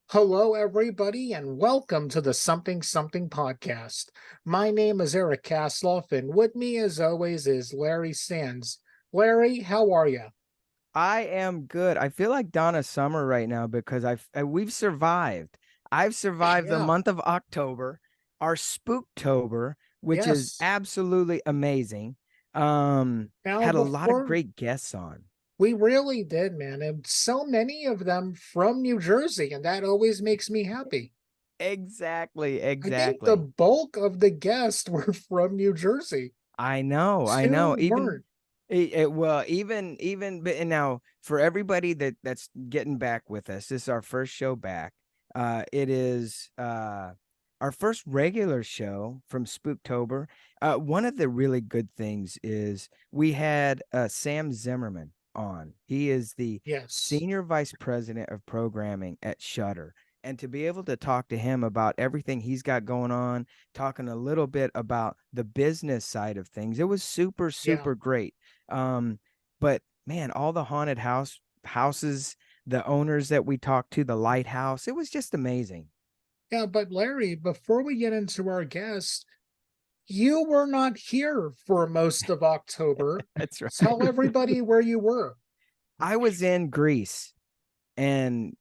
Hello, everybody, and welcome to the Something Something podcast. My name is Eric Kasloff, and with me, as always, is Larry Sands. Larry, how are you? I am good. I feel like Donna Summer right now because we've survived. I've survived the Yeah, month of October, our Spooktober, which is yes. absolutely amazing. Now, Had a lot of before great guests on. we really did, man, and so many of them from New Jersey, and that always makes me happy. Exactly, I think the exactly. bulk of the guests were from New Jersey. I know. Two weren't. And now for everybody that's getting back with us, this is our first show back. It is our first regular show from Spooktober. One of the really good things is we had Sam Zimmerman on. He is the Yes. senior vice president of programming at Shudder. And to be able to talk to him about everything he's got going on, talking a little bit about the business side of things, it was super, Yeah. super great. But man, all the houses, the owners that we talked to, the lighthouse, it was just amazing. Yeah, but Larry, before we get into our guest, you were not here for most of October. That's right. Tell everybody where you were. I was in Greece and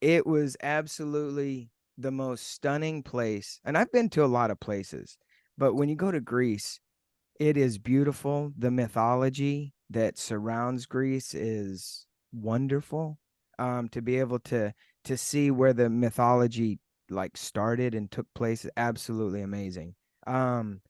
it was absolutely the most stunning place. And I've been to a lot of places, but when you go to Greece, it is beautiful. The mythology that surrounds Greece is wonderful. To be able to see where the mythology like started and took place is absolutely amazing. Um,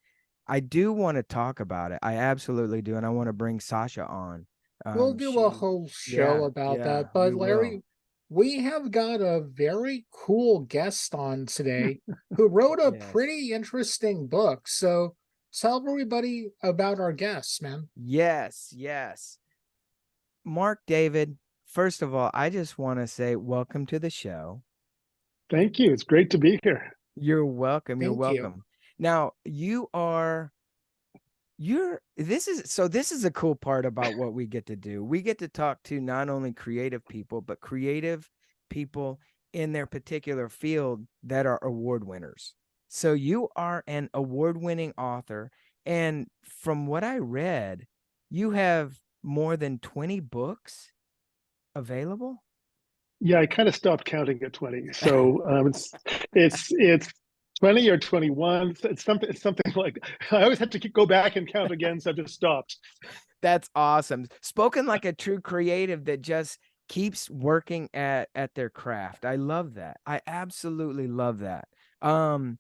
I do want to talk about it. I absolutely do, and I want to bring Sasha on. We'll do a She, whole show yeah, about yeah, that. we But will. Larry, we have got a very cool guest on today who wrote a Yes. pretty interesting book. So tell everybody about our guests, man. Yes, yes. Mark David, first of all, I just want to say welcome to the show. Thank you. It's great to be here. You're welcome. You're Thank you. welcome. Now, this is a cool part about what we get to do. We get to talk to not only creative people, but creative people in their particular field that are award winners. So you are an award-winning author, and from what I read, you have more than 20 books available. Yeah, I kind of stopped counting at 20. So it's 20 or 21. It's something like I always have to go back and count again, so I just stopped. That's awesome. Spoken like a true creative that just keeps working at their craft. I love that. I absolutely love that. Um,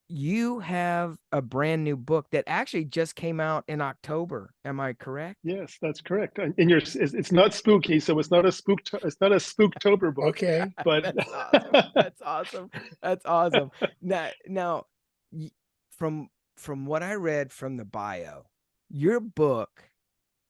you have a brand new book that actually just came out in October. Am I correct? Yes, that's correct. And it's not spooky, so it's not a spooktober book, Okay. but That's awesome. That's awesome. That's awesome. Now, y- from from what I read from the bio, your book,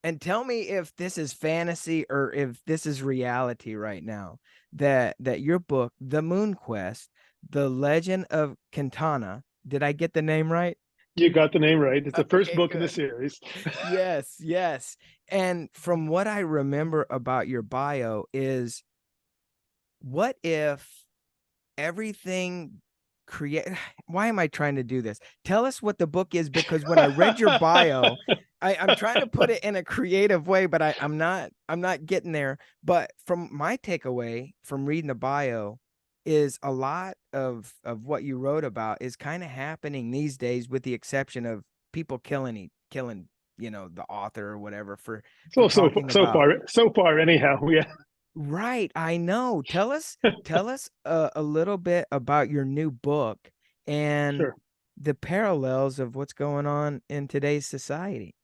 and tell me if this is fantasy or if this is reality right now. That your book, The Moon Quest, The Legend of Quintana. Did I get the name right? you got the name right. It's the first Okay, book in the good. series. Yes, yes. And from what I remember about your bio is what if everything create why am I trying to do this? Tell us what the book is because when I read your bio, I'm trying to put it in a creative way, but I'm not getting there. But from my takeaway from reading the bio is a lot of what you wrote about is kind of happening these days, with the exception of people killing, the author or whatever for So so talking so about. far so far anyhow. Yeah. Right, I know. Tell us a little bit about your new book and Sure. the parallels of what's going on in today's society.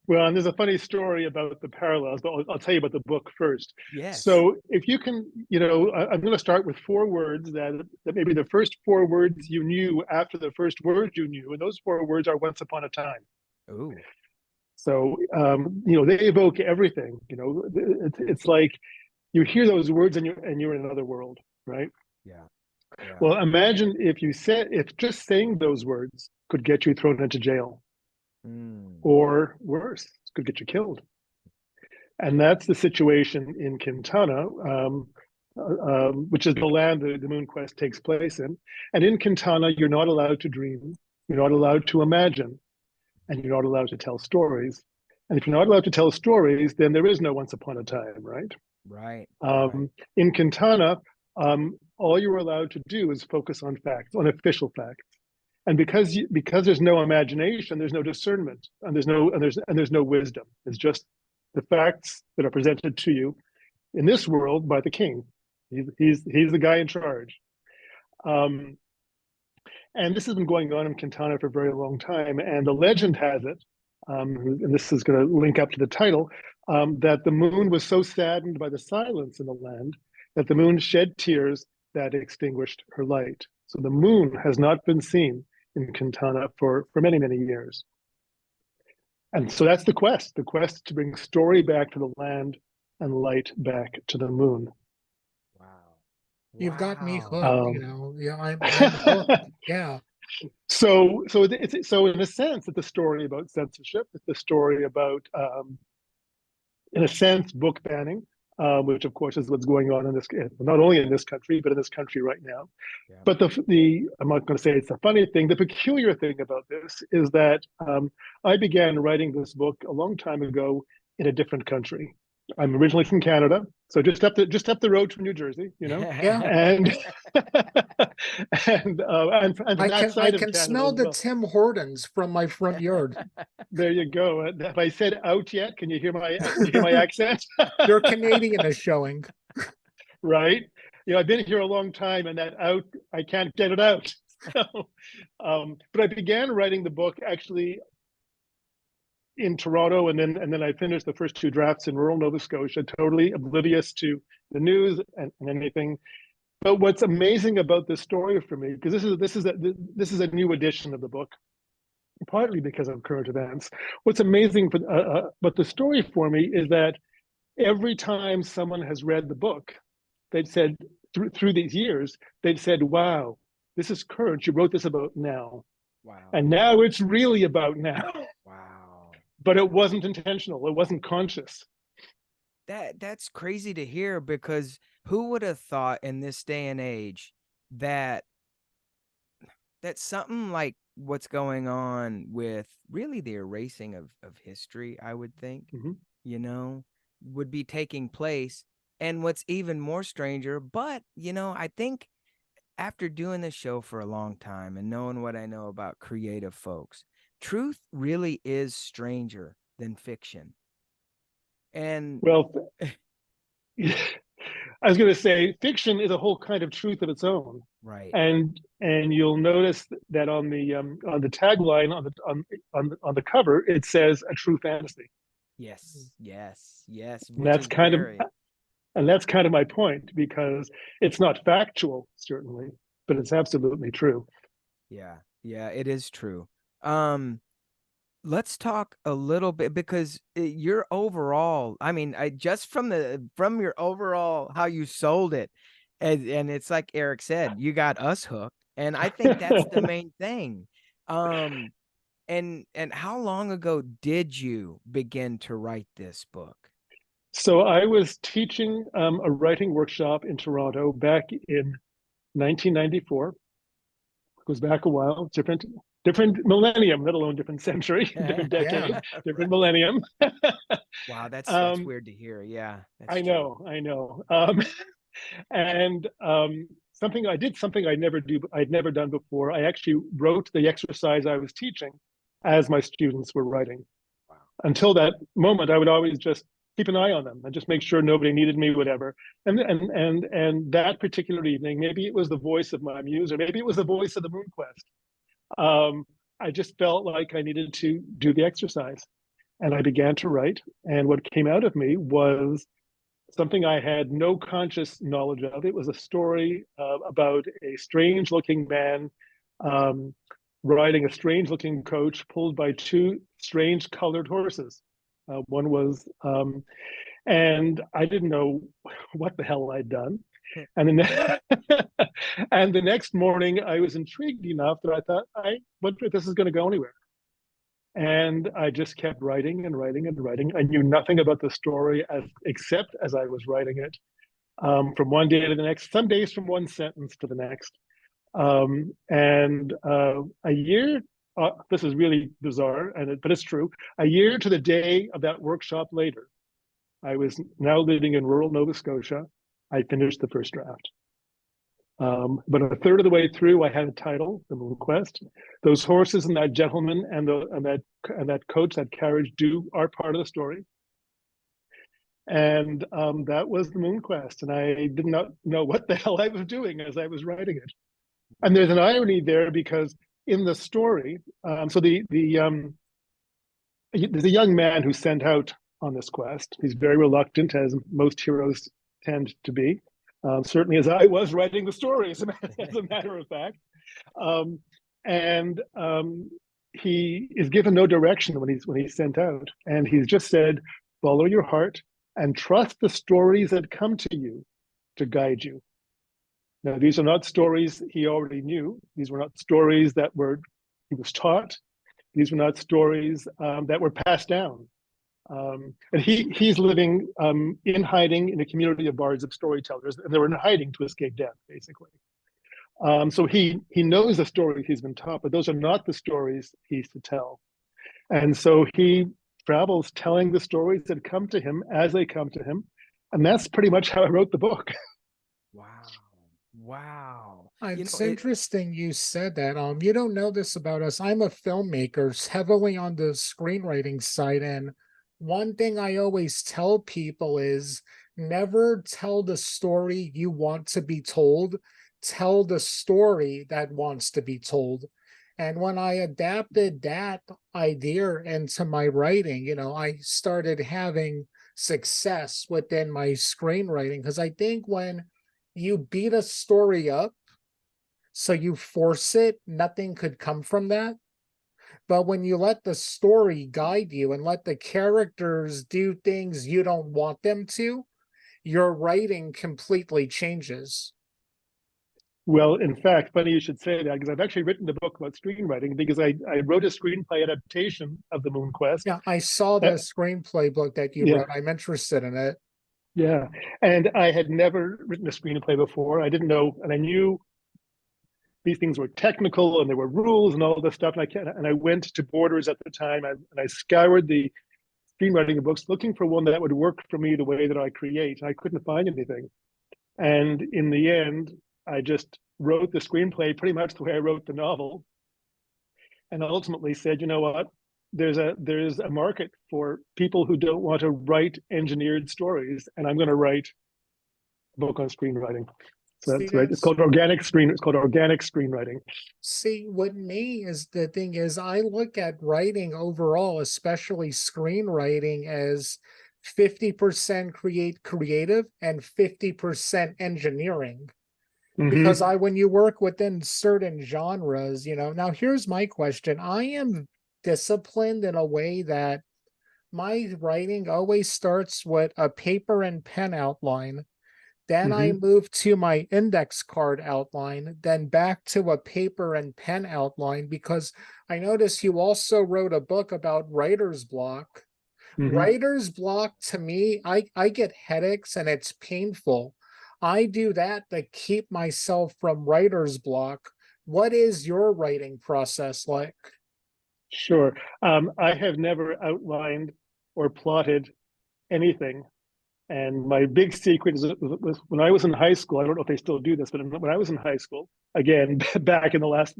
Well, and there's a funny story about the parallels, but I'll tell you about the book first. Yes. So, if you can, I'm going to start with four words that maybe the first four words you knew after the first word you knew, and those four words are once upon a time. Ooh, So, they evoke everything. It's like you hear those words and you're in another world, right? yeah, yeah. Well, imagine if just saying those words could get you thrown into jail, Mm, or worse, could get you killed. And that's the situation in Quintana. which is the land the moon quest takes place in. And in Quintana, you're not allowed to dream, you're not allowed to imagine, and you're not allowed to tell stories. And if you're not allowed to tell stories, then there is no once upon a time, right? Right. In Quintana, all you're allowed to do is focus on facts, on official facts. And because there's no imagination, there's no discernment, and there's no wisdom. It's just the facts that are presented to you in this world by the king. He's the guy in charge. And this has been going on in Quintana for a very long time. And the legend has it, and this is going to link up to the title, that the moon was so saddened by the silence in the land that the moon shed tears that extinguished her light. So the moon has not been seen in Quintana for many, many years. And so that's the quest to bring story back to the land and light back to the moon. Wow. You've got me Wow. hooked, you know. Yeah, I'm hooked. Yeah. So in a sense, it's a story about censorship. It's a story about, in a sense, book banning, which of course is what's going on in this, not only in this country, but in this country right now. Yeah. But I'm not going to say it's a funny thing. The peculiar thing about this is that I began writing this book a long time ago in a different country. I'm originally from Canada, so just up the road from New Jersey, you know. Yeah. And and that side I of can Canada smell as the well. Tim Hortons from my front yard. There you go. Have I said out yet? Can you hear my accent? Your Canadian is showing. Right. You know, I've been here a long time, and that out, I can't get it out. So, but I began writing the book actually in Toronto, and then I finished the first two drafts in rural Nova Scotia, totally oblivious to the news and anything. But what's amazing about this story for me, because this is a new edition of the book, partly because of current events. What's amazing but the story for me is that every time someone has read the book, they've said through these years, they've said, "Wow, this is current. You wrote this about now." Wow. And now it's really about now. Wow. But it wasn't intentional. It wasn't conscious. That's crazy to hear, because who would have thought in this day and age that something like what's going on with really the erasing of history, I would think, you know, would be taking place. And what's even more stranger, but, you know, I think after doing this show for a long time and knowing what I know about creative folks, truth really is stranger than fiction. And well, I was going to say, fiction is a whole kind of truth of its own. Right. And you'll notice that on the tagline on the cover, it says a true fantasy. Yes. Yes. Yes. And that's kind of my point, because it's not factual, certainly, but it's absolutely true. Yeah. Yeah, it is true. Let's talk a little bit, because your overall, I mean, I just from your overall how you sold it, and it's like Eric said, you got us hooked, and I think that's the main thing. And how long ago did you begin to write this book? So I was teaching a writing workshop in Toronto back in 1994. It goes back a while, different millennium, let alone different century, different decade, different millennium. Wow, that's weird to hear. Yeah, I know. And something I'd never done before. I actually wrote the exercise I was teaching as my students were writing. Wow. Until that moment, I would always just keep an eye on them and just make sure nobody needed me, whatever. And that particular evening, maybe it was the voice of my muse, or maybe it was the voice of the moon quest. I just felt like I needed to do the exercise, and I began to write. And what came out of me was something I had no conscious knowledge of. It was a story about a strange-looking man riding a strange-looking coach pulled by two strange-colored horses. One was, and I didn't know what the hell I'd done. And then, and the next morning, I was intrigued enough that I thought, I wonder if this is going to go anywhere. And I just kept writing and writing and writing. I knew nothing about the story except as I was writing it. from one day to the next, some days from one sentence to the next. And a year, this is really bizarre, but it's true. A year to the day of that workshop later, I was now living in rural Nova Scotia. I finished the first draft. But a third of the way through, I had a title, The Moon Quest. Those horses and that gentleman and that coach, that carriage, are part of the story. And that was The Moon Quest, and I did not know what the hell I was doing as I was writing it. And there's an irony there, because in the story, there's a young man who's sent out on this quest. He's very reluctant, as most heroes tend to be. Certainly, as I was writing the story, as a matter of fact. And he is given no direction when he's sent out, and he's just said, "Follow your heart and trust the stories that come to you to guide you." Now, these are not stories he already knew. These were not stories that he was taught. These were not stories that were passed down. And he's living in hiding in a community of bards, of storytellers, and they were in hiding to escape death, basically. So he knows the stories he's been taught, but those are not the stories he's to tell. And so he travels telling the stories that come to him as they come to him. And that's pretty much how I wrote the book. Wow. Wow. It's interesting you said that. You don't know this about us. I'm a filmmaker, heavily on the screenwriting side, and one thing I always tell people is never tell the story you want to be told. Tell the story that wants to be told. And when I adapted that idea into my writing, I started having success within my screenwriting, because I think when you beat a story up, so you force it, nothing could come from that. But when you let the story guide you and let the characters do things you don't want them to, your writing completely changes. Well, in fact, funny you should say that, because I've actually written the book about screenwriting, because I wrote a screenplay adaptation of The Moon Quest. Yeah, I saw the screenplay book that you wrote. I'm interested in it. Yeah, and I had never written a screenplay before. I didn't know, and I knew these things were technical and there were rules and all this stuff. And I went to Borders at the time, and I scoured the screenwriting books looking for one that would work for me the way that I create. I couldn't find anything. And in the end, I just wrote the screenplay pretty much the way I wrote the novel, and ultimately said, you know what? There's a market for people who don't want to write engineered stories, and I'm going to write a book on screenwriting. So that's right. It's called organic screenwriting. See, with me is the thing is, I look at writing overall, especially screenwriting, as 50% creative and 50% engineering. Because when you work within certain genres, now here's my question. I am disciplined in a way that my writing always starts with a paper and pen outline. Then I move to my index card outline, then back to a paper and pen outline, because I noticed you also wrote a book about writer's block. Writer's block, to me, I get headaches and it's painful. I do that to keep myself from writer's block. What is your writing process like? Sure. I have never outlined or plotted anything. And my big secret was when I was in high school. I don't know if they still do this, but when I was in high school, again back in the last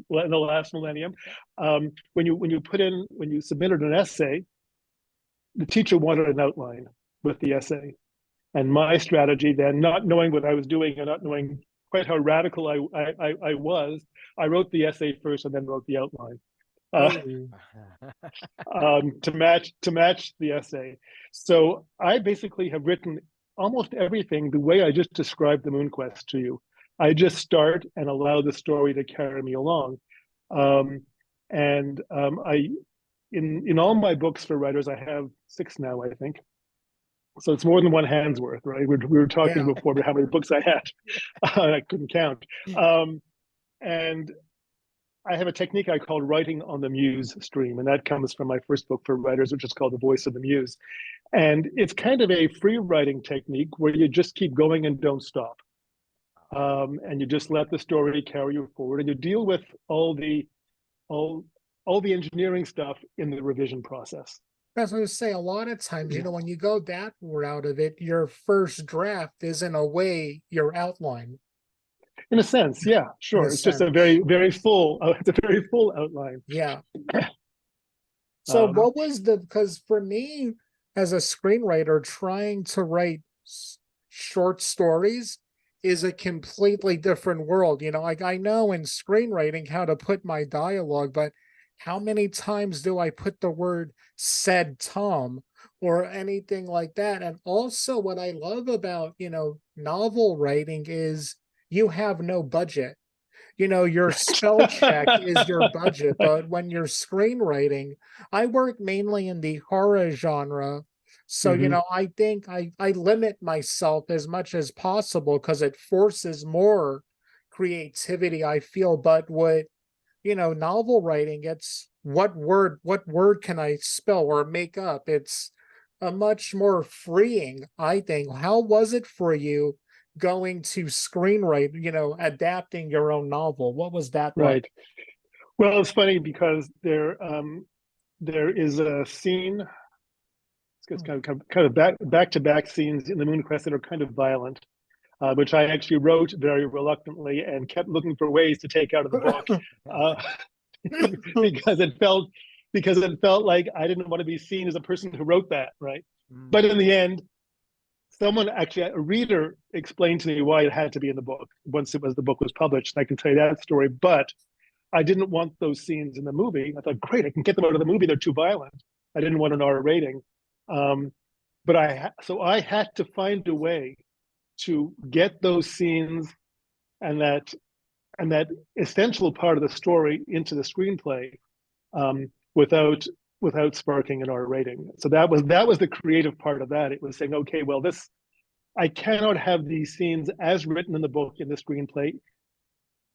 millennium, when you submitted an essay, the teacher wanted an outline with the essay. And my strategy then, not knowing what I was doing and not knowing quite how radical I was, I wrote the essay first and then wrote the outline. To match the essay. So I basically have written almost everything the way I just described the Moon Quest to you. I just start and allow the story to carry me along. In all my books for writers, I have 6 now, I think. So it's more than one hand's worth, right? We were talking before about how many books I had. I couldn't count. And I have a technique I call writing on the muse stream, and that comes from my first book for writers, which is called The Voice of the Muse. And it's kind of a free writing technique where you just keep going and don't stop. And you just let the story carry you forward, and you deal with all all the engineering stuff in the revision process. As I was say, a lot of times, Yeah. when you go that route of it, your first draft is in a way your outline, In a sense, yeah, in a sure. It's just a sense. very full. It's a very full outline. Yeah. So Um, what was because for me as a screenwriter, trying to write short stories is a completely different world. Like I know in screenwriting how to put my dialogue, but how many times do I put the word said Tom or anything like that? And also what I love about, novel writing is you have no budget. Your spell check is your budget, but when you're screenwriting, I work mainly in the horror genre. So, mhm. I think I limit myself as much as possible because it forces more creativity, I feel. But with, novel writing, it's what word can I spell or make up? It's a much more freeing, I think. How was it for you going to screenwrite, adapting your own novel? What was that like? Right. Well, it's funny because there is a scene. It's kind of back to back scenes in the Moon Quest that are kind of violent, which I actually wrote very reluctantly and kept looking for ways to take out of the book, uh, because it felt like I didn't want to be seen as a person who wrote that, right? Mm. But in the end, someone actually, a reader, explained to me why it had to be in the book once the book was published. I can tell you that story, but I didn't want those scenes in the movie. I thought, great, I can get them out of the movie. They're too violent. I didn't want an R rating. Um, but so I had to find a way to get those scenes and that essential part of the story into the screenplay, without sparking an R rating. So that was the creative part of that. It was saying, okay, well, I cannot have these scenes as written in the book in the screenplay.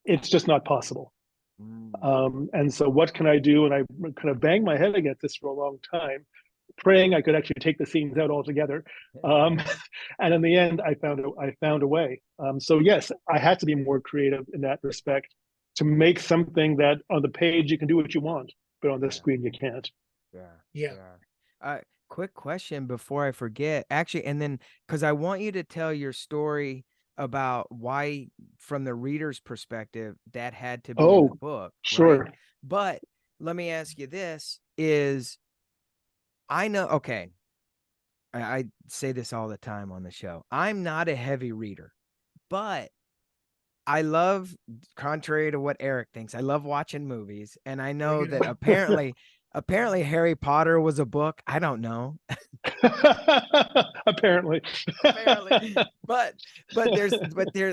It's just not possible. Mm. And so what can I do? And I kind of banged my head against this for a long time, praying I could actually take the scenes out altogether. And in the end, I found a way. So yes, I had to be more creative in that respect to make something that on the page you can do what you want, but on the Yeah. screen you can't. Yeah. Yeah. Quick question before I forget, actually, and then because I want you to tell your story about why, from the reader's perspective, that had to be in the Oh, book, right? sure. But let me ask you this: is I know, okay, I say this all the time on the show. I'm not a heavy reader, but I love, contrary to what Eric thinks, I love watching movies, and I Bring know it that on. apparently Harry Potter was a book. I don't know. Apparently. Apparently. But there's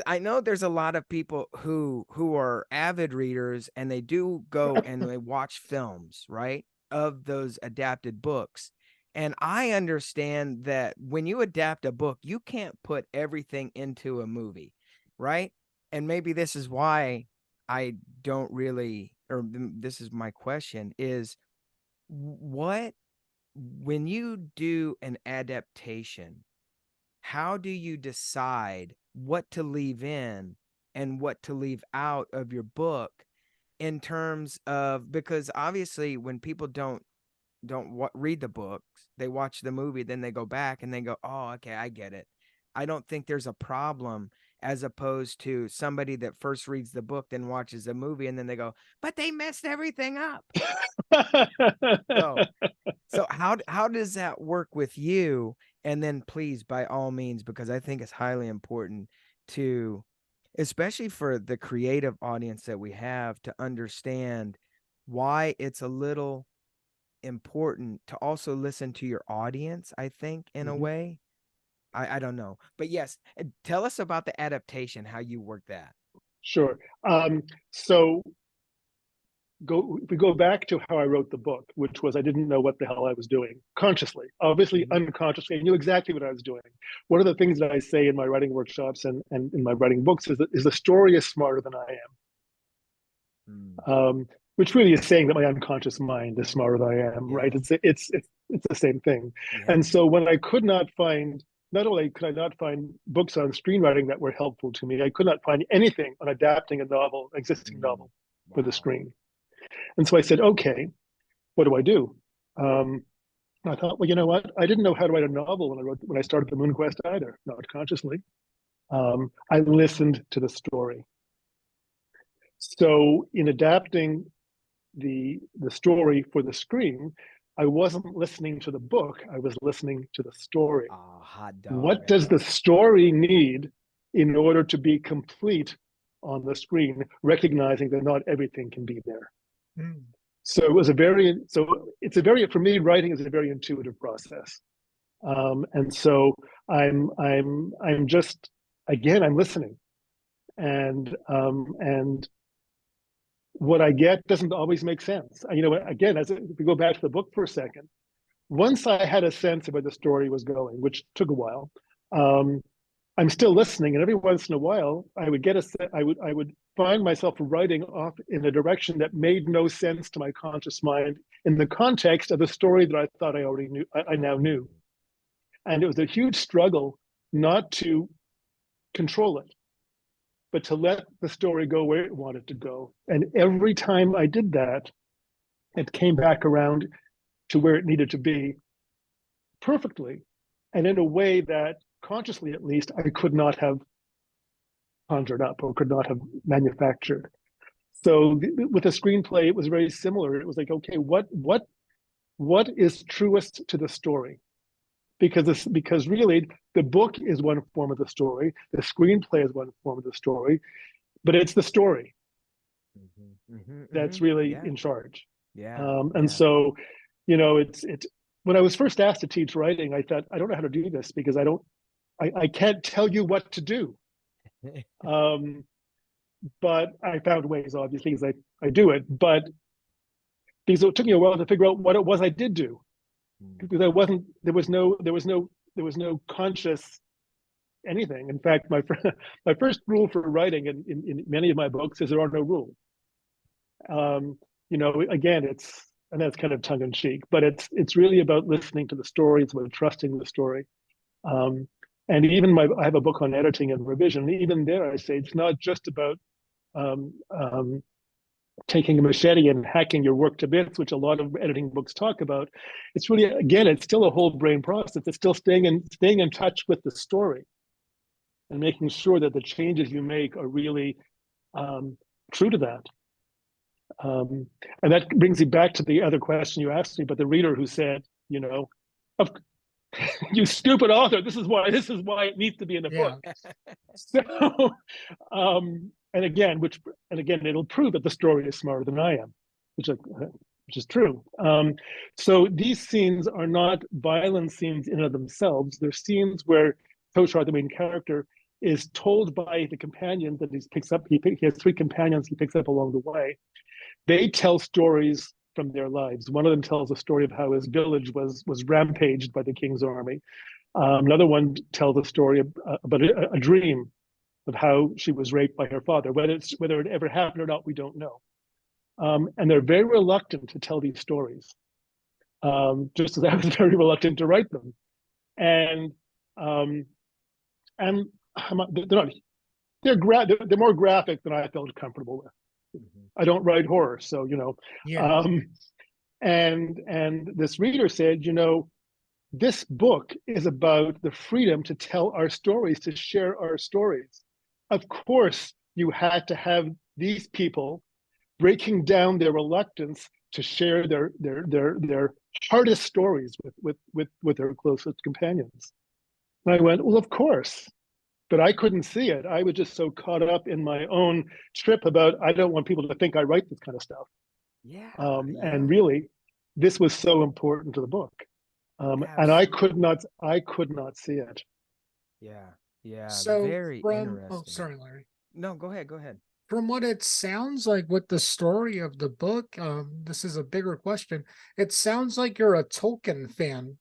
I know there's a lot of people who are avid readers, and they do go and they watch films, right? Of those adapted books. And I understand that when you adapt a book, you can't put everything into a movie, right? And maybe this is why I don't really, or this is my question, is what, when you do an adaptation, how do you decide what to leave in and what to leave out of your book, in terms of, because obviously when people don't read the books, they watch the movie, then they go back and they go, oh, okay, I get it. I don't think there's a problem, as opposed to somebody that first reads the book, then watches the movie, and then they go, but they messed everything up. So so how does that work with you? And then please, by all means, because I think it's highly important to, especially for the creative audience that we have, to understand why it's a little important to also listen to your audience, I think, in a Mhm. way. I don't know. But yes, tell us about the adaptation, how you work that. Sure. So we go back to how I wrote the book, which was I didn't know what the hell I was doing consciously, obviously Mhm. unconsciously. I knew exactly what I was doing. One of the things that I say in my writing workshops and in my writing books is that the story is smarter than I am. which really is saying that my unconscious mind is smarter than I am, right? Yeah. It's the same thing. Yeah. And so when I could not find, not only could I not find books on screenwriting that were helpful to me, I could not find anything on adapting a novel, existing novel, for the Wow. screen. And so I said, okay, what do I do? I thought, well, you know what? I didn't know how to write a novel when I started the Moon Quest either, not consciously. I listened to the story. So in adapting the story for the screen, I wasn't listening to the book, I was listening to the story. Oh, hot dog. What does the story need in order to be complete on the screen, recognizing that not everything can be there? Mm. So for me, writing is a very intuitive process. And so I'm just, again, I'm listening, and what I get doesn't always make sense. You know, again, if we go back to the book for a second, once I had a sense of where the story was going, which took a while, I'm still listening, and every once in a while, I would find myself writing off in a direction that made no sense to my conscious mind in the context of the story that I thought I already knew. I now knew, and it was a huge struggle not to control it, but to let the story go where it wanted to go. And every time I did that, it came back around to where it needed to be perfectly, and in a way that consciously, at least, I could not have conjured up or could not have manufactured. So with a screenplay, it was very similar. It was like, okay, what is truest to the story? Because really the book is one form of the story, the screenplay is one form of the story, but it's the story that's really in charge. And so, you know, it's when I was first asked to teach writing, I thought, I don't know how to do this because I can't tell you what to do. But I found ways, obviously, as I do it. But because it took me a while to figure out what it was I did do, because there was no conscious anything. In fact, my first rule for writing in many of my books is there are no rules. You know, again, and that's kind of tongue in cheek, but it's really about listening to the story. It's about trusting the story. And even I have a book on editing and revision. Even there, I say it's not just about taking a machete and hacking your work to bits, which a lot of editing books talk about. It's really, again, it's still a whole brain process. It's still staying in touch with the story and making sure that the changes you make are really true to that. And that brings me back to the other question you asked me, but the reader who said, you know, you stupid author, this is why it needs to be in the book. So, and again, it'll prove that the story is smarter than I am, which is true. So these scenes are not violent scenes in and of themselves. They're scenes where Toshar, the main character, is told by the companions that he picks up. He has 3 companions he picks up along the way. They tell stories from their lives. One of them tells a story of how his village was rampaged by the king's army. Another one tells a story about a dream of how she was raped by her father. Whether it ever happened or not, we don't know. And they're very reluctant to tell these stories, just as I was very reluctant to write them. And they're more graphic than I felt comfortable with. I don't write horror, so you know. Yeah. And this reader said, you know, this book is about the freedom to tell our stories, to share our stories. Of course, you had to have these people breaking down their reluctance to share their hardest stories with their closest companions. And I went, well, of course. But I couldn't see it. I was just so caught up in my own trip about, I don't want people to think I write this kind of stuff. And really, this was so important to the book. And I could not see it. Yeah. So Very interesting. sorry, Larry. No, go ahead. From what it sounds like with the story of the book, this is a bigger question. It sounds like you're a Tolkien fan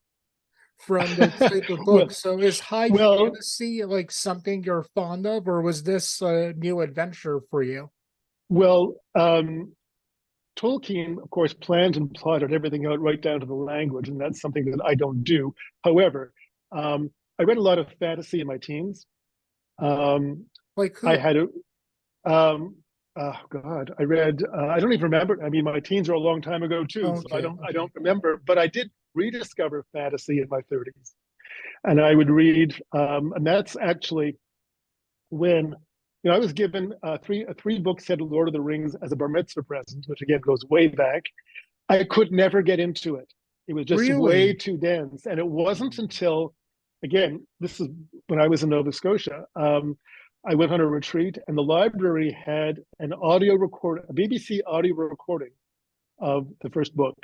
from the type of book. Well, So is high fantasy like something you're fond of, or was this a new adventure for you? Well, Tolkien, of course, planned and plotted everything out right down to the language, and that's something that I don't do. However, I read a lot of fantasy in my teens. Um, Like I who? had a, oh God, I read. I don't even remember. I mean, my teens are a long time ago too, so I Okay, don't. I okay. don't remember. But I did rediscover fantasy in my 30s, and I would read. And that's actually when I was given a three-book set of Lord of the Rings as a bar mitzvah present, which again goes way back. I could never get into it. It was just way Really? too dense. And it wasn't Mm. until, again, this is when I was in Nova Scotia. I went on a retreat, and the library had an audio record, a BBC audio recording of the first book.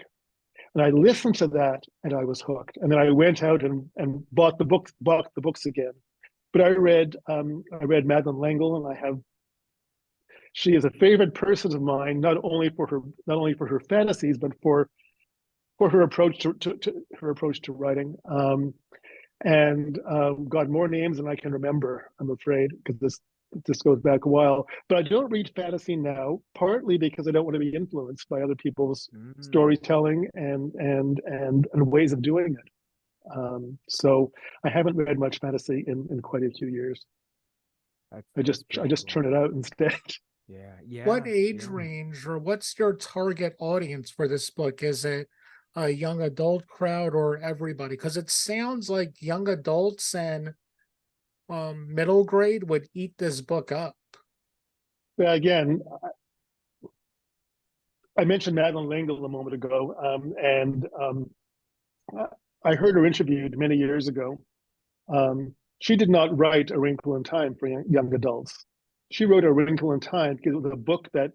And I listened to that, and I was hooked. And then I went out and bought the books again. But I read Madeleine L'Engle, and she is a favorite person of mine, not only for her fantasies, but for her approach to her approach to writing. And got more names than I can remember, I'm afraid, because this goes back a while. But I don't read fantasy now, partly because I don't want to be influenced by other people's Mm. storytelling and ways of doing it. So I haven't read much fantasy in quite a few years. That's I very just cool. churn it out instead. Yeah, What yeah, age yeah. range or what's your target audience for this book? Is it a young adult crowd or everybody? Because it sounds like young adults and middle grade would eat this book up. But again, I mentioned Madeleine L'Engle a moment ago, and I heard her interviewed many years ago. She did not write A Wrinkle in Time for young adults. She wrote A Wrinkle in Time because it was a book that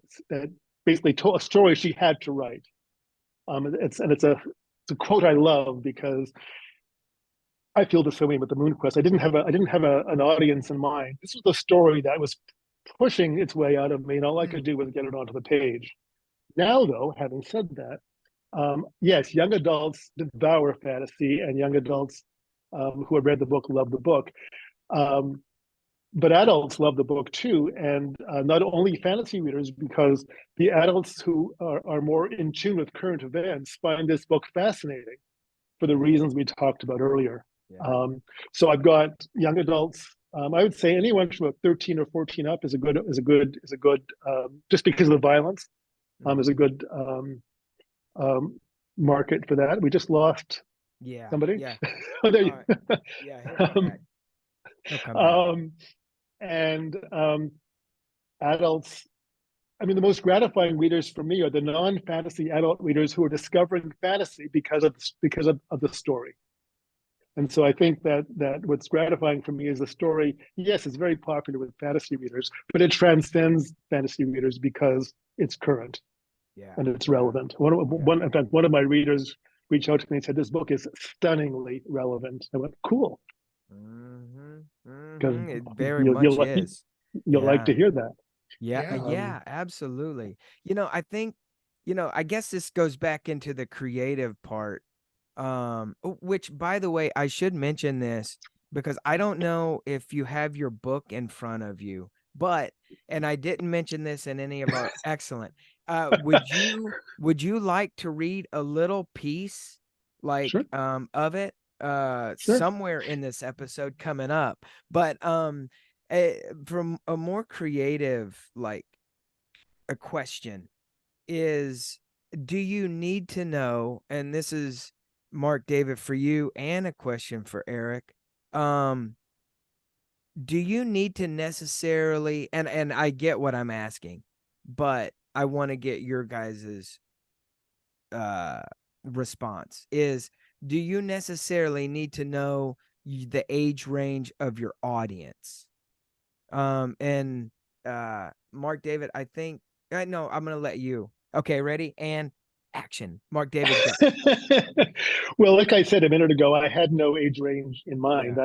basically told a story she had to write. It's a quote I love because I feel the same way with the Moon Quest. I didn't have an audience in mind. This was a story that was pushing its way out of me, and all I could Hmm. do was get it onto the page. Now, though, having said that, yes, young adults devour fantasy, and young adults who have read the book love the book. Um, but adults love the book too, and not only fantasy readers, because the adults who are more in tune with current events find this book fascinating for the Yeah, reasons we talked about earlier. yeah. So I've got young adults. I would say anyone from about 13 or 14 up is a good just because of the violence is a Mm. good um, market for that. We just lost Yeah, somebody. yeah. Oh, there All you. right. Yeah, he'll come back. um, He'll come back. um, and adults. I mean, the most gratifying readers for me are the non-fantasy adult readers who are discovering fantasy because of the story. And so I think that what's gratifying for me is the story. Yes, it's very popular with fantasy readers, but it transcends fantasy readers because it's current Yeah, and it's yeah, relevant. yeah. In fact, one of my readers reached out to me and said, "This book is stunningly relevant." I went, "Cool," Mm-hmm. because Mm-hmm. It very you'll much is. you'll like Yeah. to hear that. Yeah, Yeah. Um, yeah, absolutely. I think, I guess this goes back into the creative part. Which by the way, I should mention this because I don't know if you have your book in front of you, but and I didn't mention this in any of our excellent. Would you like to read a little piece sure, of it sure. somewhere in this episode coming up? But from a more creative a question is, do you need to know, and this is Mark David for you and a question for Eric, um do you need to necessarily, and I get what I'm asking, but I want to get your guys's uh response is, do you necessarily need to know the age range of your audience? And Mark David, I think no, I'm gonna let you. Okay, ready? And action. Mark David, go. Well, like I said a minute ago, I had no age range in Yeah. mind.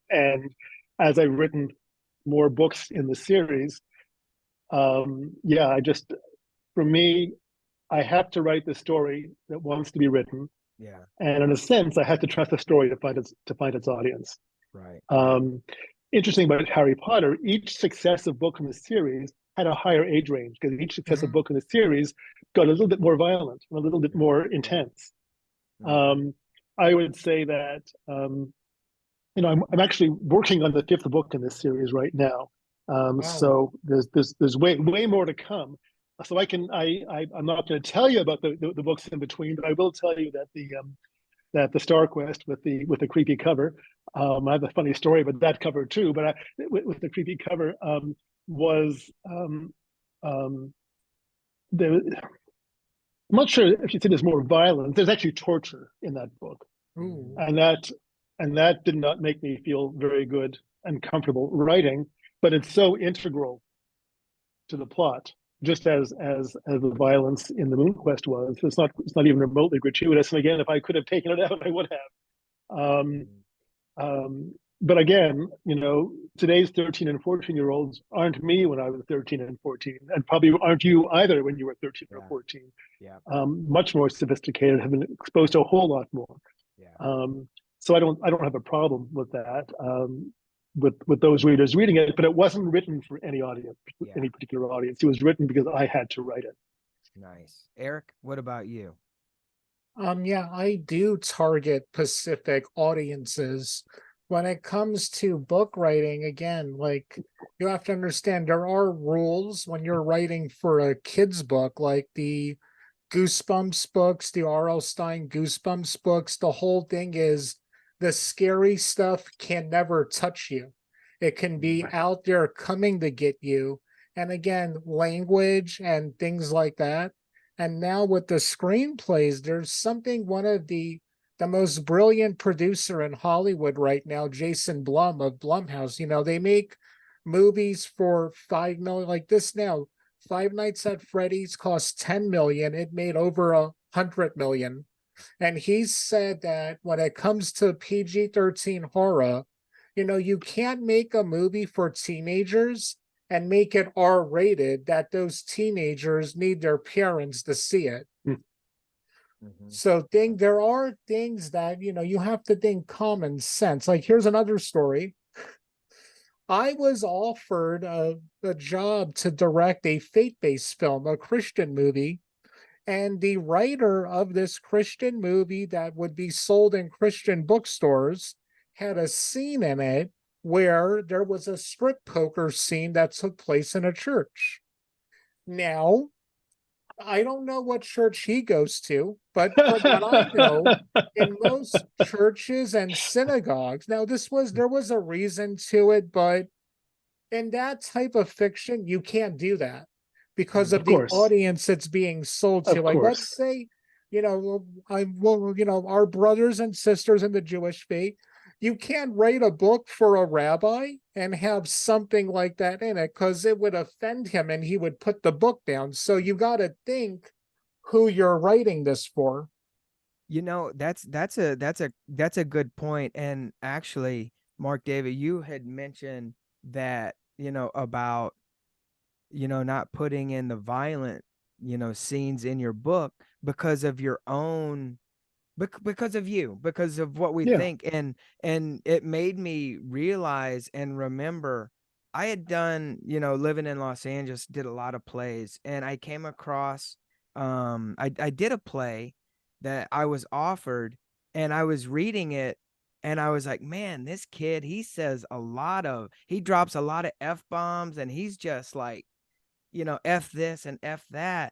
And as I've written more books in the series, yeah, for me, I have to write the story that wants to be written, Yeah. and in a sense, I have to trust the story to find its audience. Right. Right. Um, interesting about Harry Potter, each successive book in the series had a higher age range because each successive Mhm. book in the series got a little bit more violent, a little bit more Right. intense. Mhm. I would say that I'm actually working on the fifth book in this series right now. Wow. So there's way more to come. So I'm not going to tell you about the books in between, but I will tell you that the Star Quest with the creepy cover. I have a funny story about that cover too, but with the creepy cover was um, the I'm not sure if you say there's more violence. There's actually torture in that book, Ooh. and that did not make me feel very good and comfortable writing. But it's so integral to the plot, just as the violence in the Moon Quest was. It's not even remotely gratuitous. And again, if I could have taken it out, I would have. Mhm. But again, today's 13 and 14-year-olds aren't me when I was 13 and 14, and probably aren't you either when you were 13 or Yeah. 14. Yeah. Much more sophisticated, have been exposed to a whole lot more. Yeah. Um, so I don't have a problem with that, with those readers reading it, but it wasn't written for any audience, Yeah. any particular audience. It was written because I had to write it. Nice. Eric, what about you? Yeah, I do target Pacific audiences. When it comes to book writing, again, like you have to understand there are rules when you're writing for a kid's book, like the Goosebumps books, the R.L. Stein Goosebumps books. The whole thing is the scary stuff can never touch you. It can be Mhm. out there coming to get you. And again, language and things like that. And now with the screenplays, there's something one of the most brilliant producer in Hollywood right now, Jason Blum of Blumhouse. They make movies for 5 million like this now. Five Nights at Freddy's cost 10 million. It made over 100 million. And he said that when it comes to PG-13 horror, you can't make a movie for teenagers and make it R-rated that those teenagers need their parents to see it. Mhm. So there are things that you have to think common sense. Like here's another story. I was offered a job to direct a faith-based film, a Christian movie, and the writer of this Christian movie that would be sold in Christian bookstores had a scene in it where there was a strip poker scene that took place in a church. Now, I don't know what church he goes to, but from what I know, in most churches and synagogues, now there was a reason to it, but in that type of fiction, you can't do that because Of of the course, audience it's being sold to. of Like, let's course. say, our brothers and sisters in the Jewish faith, you can't write a book for a rabbi and have something like that in it because it would offend him and he would put the book down. So you got to think who you're writing this for. That's a good point. And actually, Mark David, you had mentioned that, about, not putting in the violent, scenes in your book because of your own because of you, because of what we Yeah. think. And it made me realize and remember I had done, living in Los Angeles, did a lot of plays, and I came across I did a play that I was offered, and I was reading it, and I was like, man, this kid, he drops a lot of F bombs, and he's just like, F this and F that.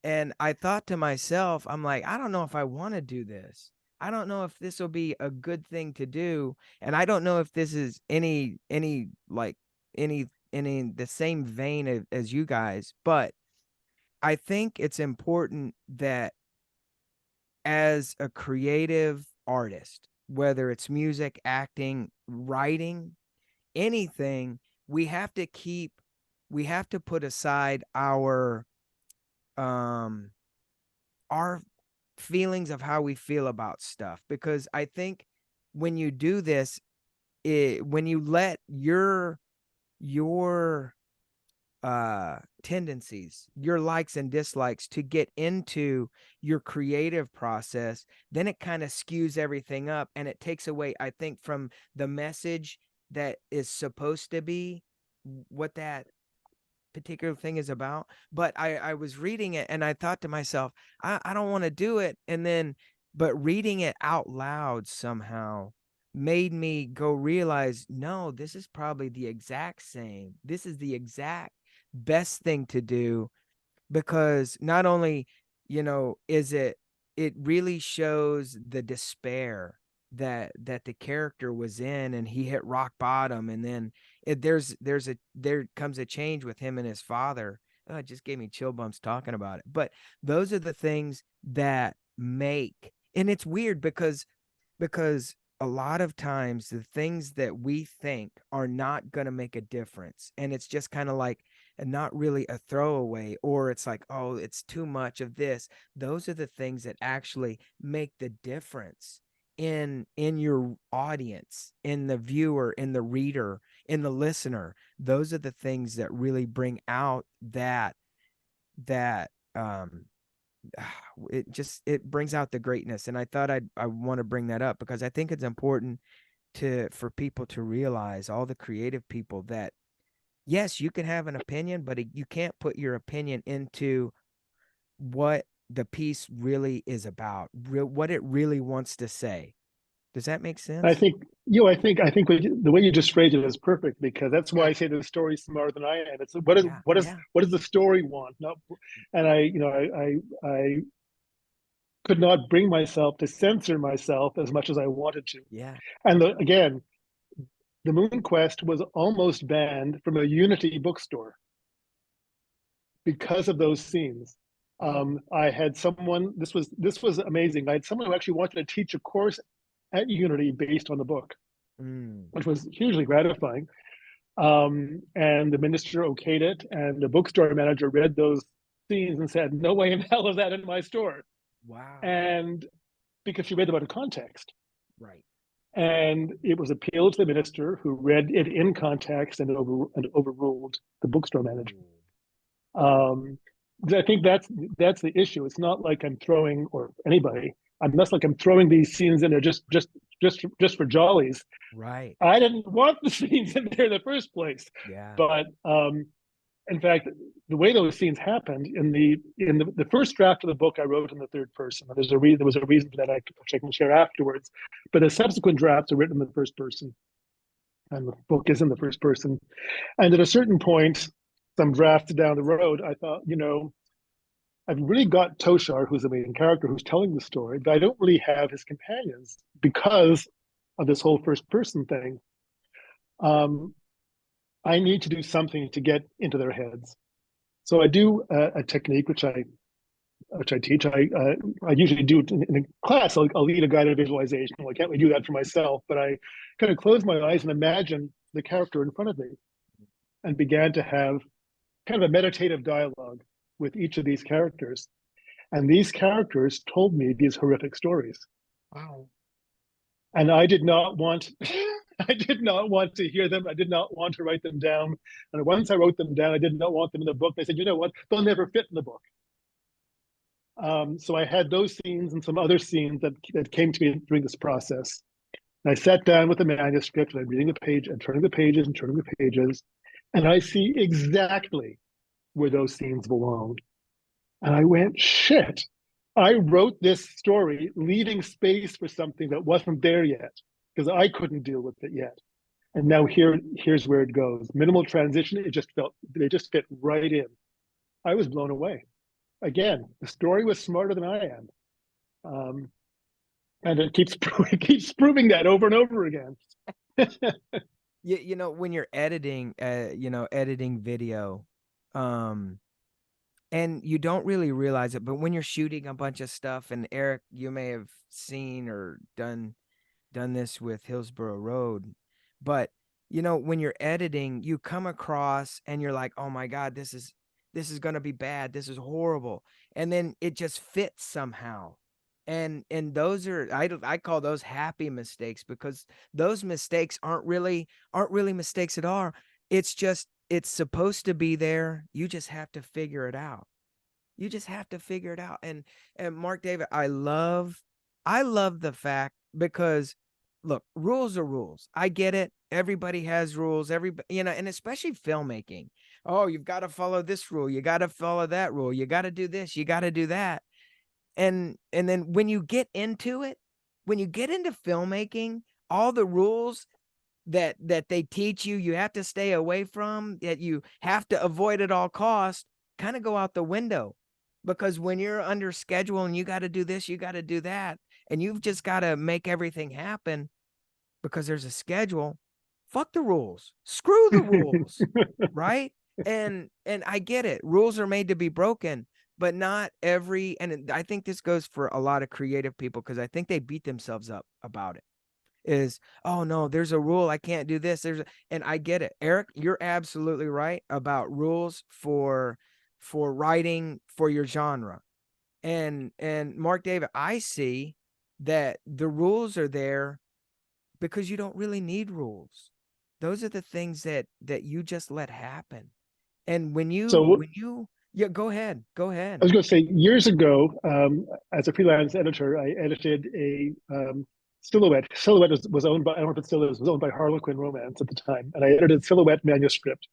And I thought to myself, I'm like, I don't know if I want to do this. I don't know if this will be a good thing to do. And I don't know if this is any the same vein as you guys, but I think it's important that as a creative artist, whether it's music, acting, writing, anything, we have to keep we have to put aside um our feelings of how we feel about stuff, because I think when you do this, when you let your tendencies, your likes and dislikes to get into your creative process, then it kind of skews everything up, and it takes away, I think, from the message that is supposed to be what that particular thing is about. But I was reading it and I thought to myself, I don't want to do it. And then, but reading it out loud somehow made me go realize, no, this is probably the exact same. This is the exact best thing to do, because not only, is it really shows the despair that the character was in, and he hit rock bottom, and then there comes a change with him and his father. Oh, it just gave me chill bumps talking about it. But those are the things that make, and it's weird because a lot of times the things that we think are not going to make a difference, and it's just kind of like, and not really a throwaway, or it's like, oh, it's too much of this. Those are the things that actually make the difference in your audience, in the viewer, in the reader, in the listener. Those are the things that really bring out that it brings out the greatness. And I thought I want to bring that up because I think it's important for people to realize, all the creative people, that yes, you can have an opinion, but you can't put your opinion into what the piece really is about, what it really wants to say. Does that make I sense? think the way you just phrased it is perfect, because that's why I say the story's smarter than I am. It's Yeah, yeah, what does the story want? Not, and I could not bring myself to censor myself as much as I wanted to. yeah. And again, the Moon Quest was almost banned from a Unity bookstore because of those scenes. Oh, I had someone. This was amazing. I had someone who actually wanted to teach a course at Unity based on the book, mm, which was hugely gratifying. And the minister okayed it, and the bookstore manager read those scenes and said, "No way in hell is that in my store." wow. And because she read them out of context, Right. and it was appealed to the minister, who read it in context and overruled the bookstore manager. Ooh. Um, I think that's the issue. It's not like I'm throwing, or anybody. I'm not like I'm throwing these scenes in there just for jollies. Right. I didn't want the scenes in there in the first place. Yeah. But in fact, the way those scenes happened in the first draft of the book, I wrote in the third person. There was a reason for that, which I can share afterwards. But the subsequent drafts are written in the first person, and the book is in the first person. And at a certain point, some drafts down the road, I thought, I've really got Toshar, who's the main character, who's telling the story, but I don't really have his companions because of this whole first person thing. Um, I need to do something to get into their heads. So I do a technique which I teach. I usually do it in a class. I'll lead a guided visualization. Well, I can't really do that for myself, but I kind of close my eyes and imagine the character in front of me, and began to have kind of a meditative dialogue with each of these characters. And these characters told me these horrific stories. Wow. And I did not want I did not want to hear them. I did not want to write them down. And once I wrote them down, I did not want them in the book. They said, you know what? They'll never fit in the book. So I had those scenes and some other scenes that came to me during this process. And I sat down with the manuscript, and I'm reading the page and turning the pages and turning the pages. And I see exactly where those scenes belonged. And I went, shit, I wrote this story leaving space for something that wasn't there yet, because I couldn't deal with it yet. And now here's where it goes. Minimal transition. They just fit right in. I was blown away. Again, the story was smarter than I am. Um, and it it keeps proving that over and over again. When you're editing, editing video, um, and you don't really realize it, but when you're shooting a bunch of stuff, and Eric, you may have seen or done this with Hillsborough Road, but when you're editing, you come across and you're like, oh my God, this is going to be bad. This is horrible. And then it just fits somehow. And those are, I call those happy mistakes, because those mistakes aren't really mistakes at all. It's just, it's supposed to be there. You just have to figure it out. You just have to figure it out. And Mark David, I love the fact, because look, rules are rules. I get it. Everybody has rules. Everybody, and especially filmmaking. Oh, you've got to follow this rule. You got to follow that rule. You got to do this. You got to do that. And then when you get into it, when you get into filmmaking, all the rules that they teach you, you have to stay away from, that you have to avoid at all costs, kind of go out the window. Because when you're under schedule and you got to do this, you got to do that, and you've just got to make everything happen because there's a schedule, fuck the rules. Screw the rules, right? And I get it. Rules are made to be broken, but not every, and I think this goes for a lot of creative people, because I think they beat themselves up about it. Is, oh no, there's a rule, I can't do this. And I get it. Eric, you're absolutely right about rules for writing for your genre. And Mark David, I see that the rules are there because you don't really need rules. Those are the things that you just let happen. And when So you yeah, go ahead. I was going to say, years ago, as a freelance editor, I edited a Silhouette. Silhouette was owned by, I don't know if it still is, was owned by Harlequin Romance at the time. And I edited Silhouette manuscript,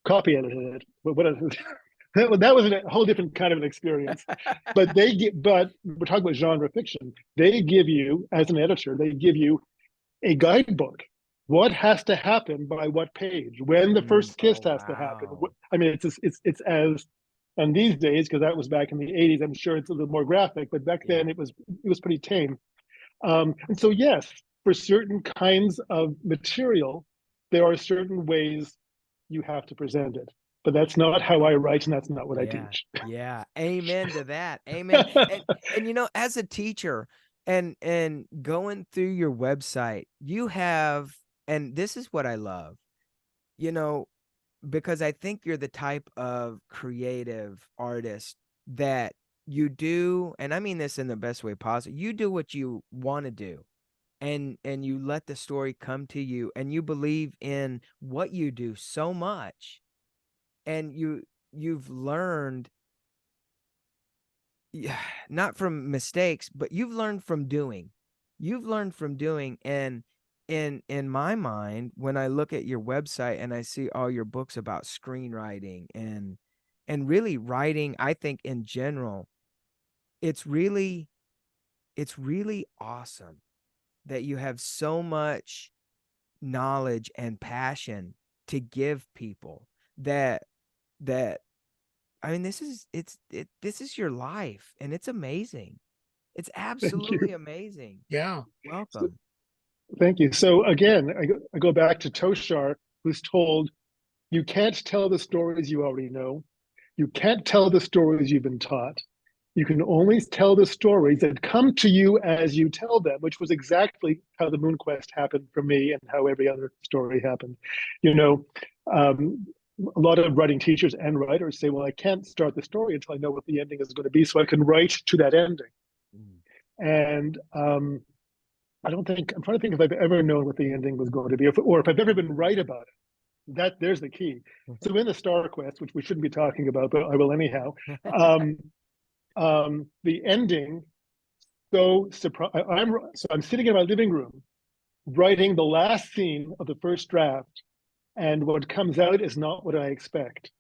copy edited it. But that was a whole different kind of an experience. But we're talking about genre fiction. They give you, as an editor, they give you a guidebook. What has to happen by what page? When the first kiss has to happen. Wow. I mean, it's as, and these days, because that was back in the 80s, I'm sure it's a little more graphic, but back then it was pretty tame. And so, yes, for certain kinds of material, there are certain ways you have to present it. But that's not how I write, and that's not what I teach. Yeah. Amen to that. Amen. And as a teacher and going through your website, you have, and this is what I love, because I think you're the type of creative artist that you do, and I mean this in the best way possible. You do what you want to do, and you let the story come to you, and you believe in what you do so much, and you've learned, not from mistakes, but you've learned from doing. You've learned from doing, and in my mind, when I look at your website and I see all your books about screenwriting and really writing, I think in general, it's really awesome that you have so much knowledge and passion to give people that I mean, this is your life, and it's amazing. It's Thank you. absolutely amazing. Yeah. Welcome. Thank you. So again, I go back to Toshar, who's told, you can't tell the stories you already know. You can't tell the stories you've been taught. You can only tell the stories that come to you as you tell them, which was exactly how the Moon Quest happened for me and how every other story happened. A lot of writing teachers and writers say, well, I can't start the story until I know what the ending is going to be, so I can write to that ending. And I'm trying to think if I've ever known what the ending was going to be, or if I've ever been right about it. There's the key. So in the Star Quest, which we shouldn't be talking about, but I will anyhow, the ending, I'm sitting in my living room writing the last scene of the first draft, and what comes out is not what I expect.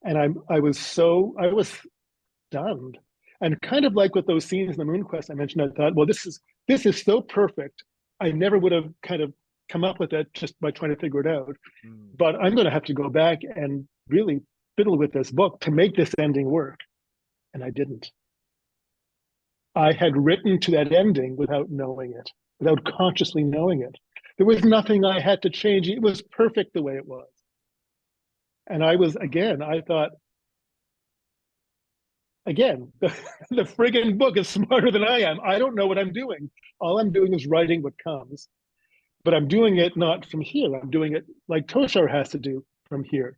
And I was stunned. And kind of like with those scenes in the Moon Quest I mentioned, I thought, well, this is so perfect. I never would have kind of come up with it just by trying to figure it out. But I'm going to have to go back and really fiddle with this book to make this ending work. And I didn't. I had written to that ending without knowing it, without consciously knowing it. There was nothing I had to change. It was perfect the way it was. And I thought, again, the friggin' book is smarter than I am. I don't know what I'm doing. All I'm doing is writing what comes. But I'm doing it not from here. I'm doing it like Toshar has to do, from here.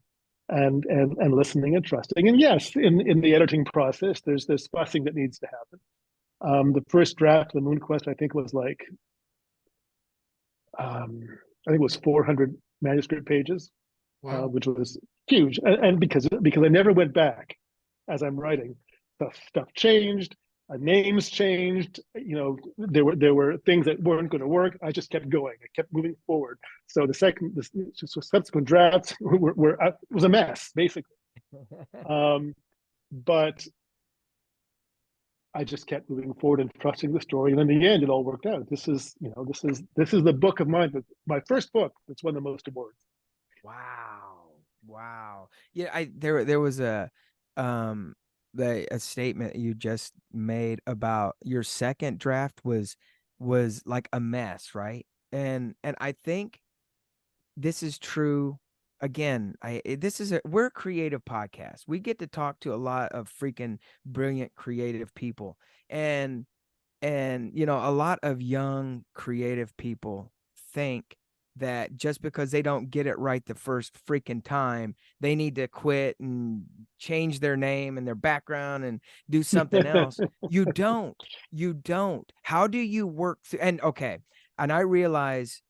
And listening and trusting. And yes, in the editing process, there's this fussing that needs to happen. The first draft of the Moon Quest, I think, was like, I think it was 400 manuscript pages, Wow. which was huge. And because I never went back as I'm writing, stuff changed. names changed. There were things that weren't going to work. I just kept going. I kept moving forward. So the subsequent drafts were it was a mess basically. But I just kept moving forward and trusting the story, and in the end, it all worked out. This is the book of mine, my first book that's won the most awards. Wow. Wow. Yeah, there was a statement you just made about your second draft was like a mess, right? And I think this is true. Again, we're a creative podcast. We get to talk to a lot of freaking brilliant creative people. And a lot of young creative people think that just because they don't get it right the first freaking time, they need to quit and change their name and their background and do something else. You don't. How do you work through? And okay, and I realize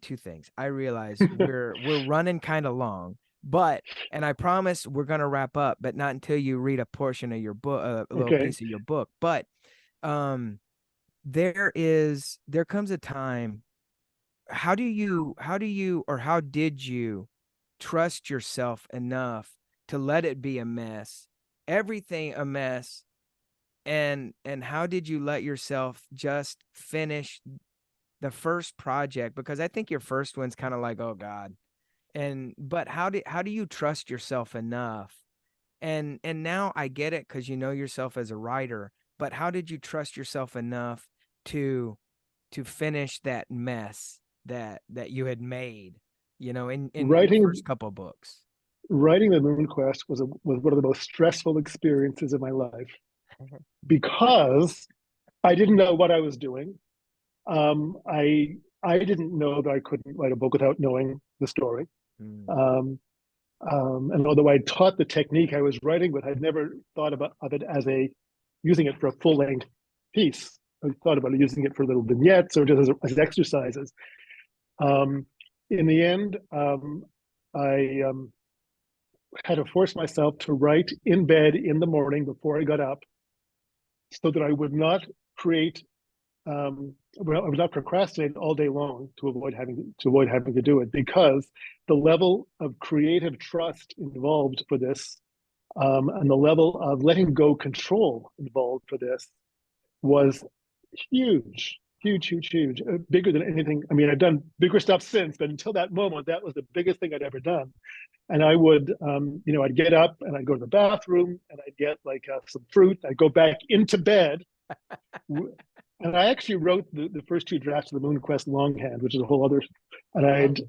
two things. I realize we're running kind of long, and I promise we're gonna wrap up, but not until you read a portion of your book, a little Okay. piece of your book. But um there comes a time. How did you trust yourself enough to let it be a mess, everything a mess, and how did you let yourself just finish the first project? Because I think your first one's kind of like, oh God. But how do you trust yourself enough? And now I get it, because you know yourself as a writer, but how did you trust yourself enough to finish that mess that you had made, in your Writing first couple of books? writing the Moon Quest was one of the most stressful experiences of my life because I didn't know what I was doing. I didn't know that I couldn't write a book without knowing the story. Mm. Um, and although I taught the technique I was writing with, I'd never thought of it as using it for a full length piece. I thought about using it for little vignettes or just as exercises. Um, in the end, I had to force myself to write in bed in the morning before I got up, so that I would not create I would not procrastinate all day long to avoid having to do it, because the level of creative trust involved for this, and the level of letting go control involved for this was huge, huge, huge, huge, bigger than anything. I mean, I've done bigger stuff since, but until that moment, that was the biggest thing I'd ever done. And I would, I'd get up and I'd go to the bathroom and I'd get like some fruit. I'd go back into bed. And I actually wrote the first two drafts of the Moon Quest longhand, which is a whole other. And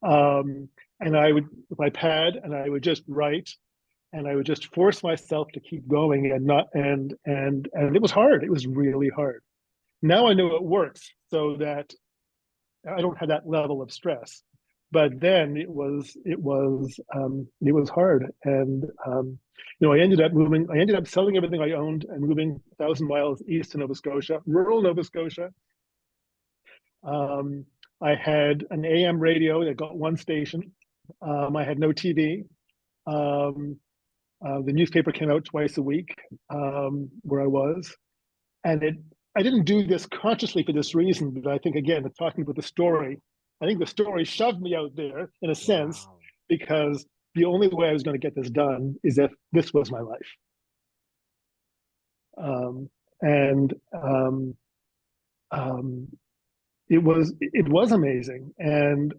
I would with my pad, and I would just write, and I would just force myself to keep going, and not and it was hard. It was really hard. Now I know it works, so that I don't have that level of stress. But then it was hard, and I ended up moving. I ended up selling everything I owned and moving 1,000 miles east to Nova Scotia, rural Nova Scotia. I had an AM radio that got one station. I had no TV. The newspaper came out twice a week, where I was, and I didn't do this consciously for this reason, but I think, again, talking about the story, I think the story shoved me out there in a sense, Wow. because the only way I was going to get this done is if this was my life. And it was amazing. And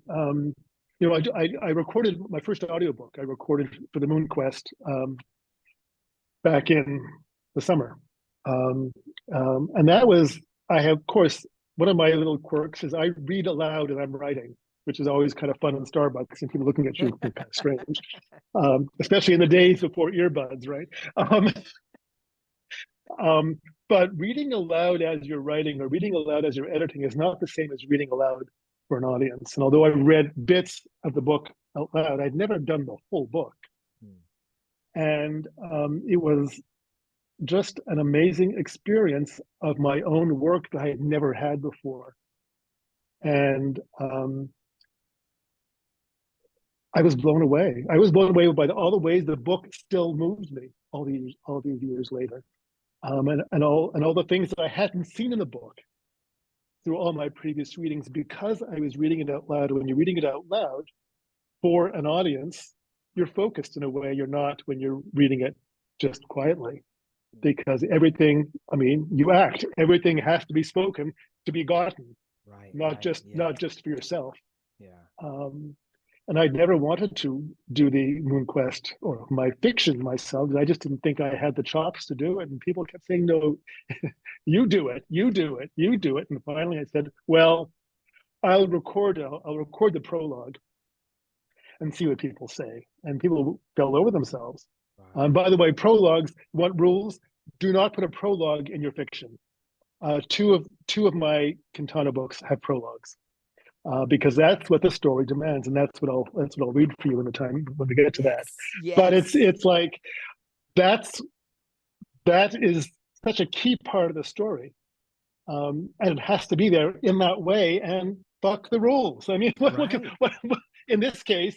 I recorded my first audiobook. I recorded for the Moon Quest back in the summer. And that was, I have, of course, one of my little quirks is I read aloud and I'm writing, which is always kind of fun in Starbucks and people looking at you kind of strange, especially in the days before earbuds, right? But reading aloud as you're writing or reading aloud as you're editing is not the same as reading aloud for an audience. And although I read bits of the book out loud, I'd never done the whole book. And it was just an amazing experience of my own work that I had never had before. And I was blown away. I was blown away by all the ways the book still moves me. all these years later. And all the things that I hadn't seen in the book through all my previous readings, because I was reading it out loud. When you're reading it out loud for an audience, you're focused in a way you're not when you're reading it just quietly, because everything, I mean, you act, everything has to be spoken to be gotten, Right. not Yeah. just for yourself. Yeah. And I'd never wanted to do the Moon Quest or my fiction myself. I just didn't think I had the chops to do it. And people kept saying, no, you do it, you do it, you do it. And finally I said, well, I'll record the prologue and see what people say. And people fell over themselves. Right. By the way, prologues, what rules? Do not put a prologue in your fiction. Two of my Quintana books have prologues. Because that's what the story demands, and that's what I'll read for you in the time when we get to that. Yes. But it's like that is such a key part of the story, and it has to be there in that way. And fuck the rules. I mean, Right. what in this case,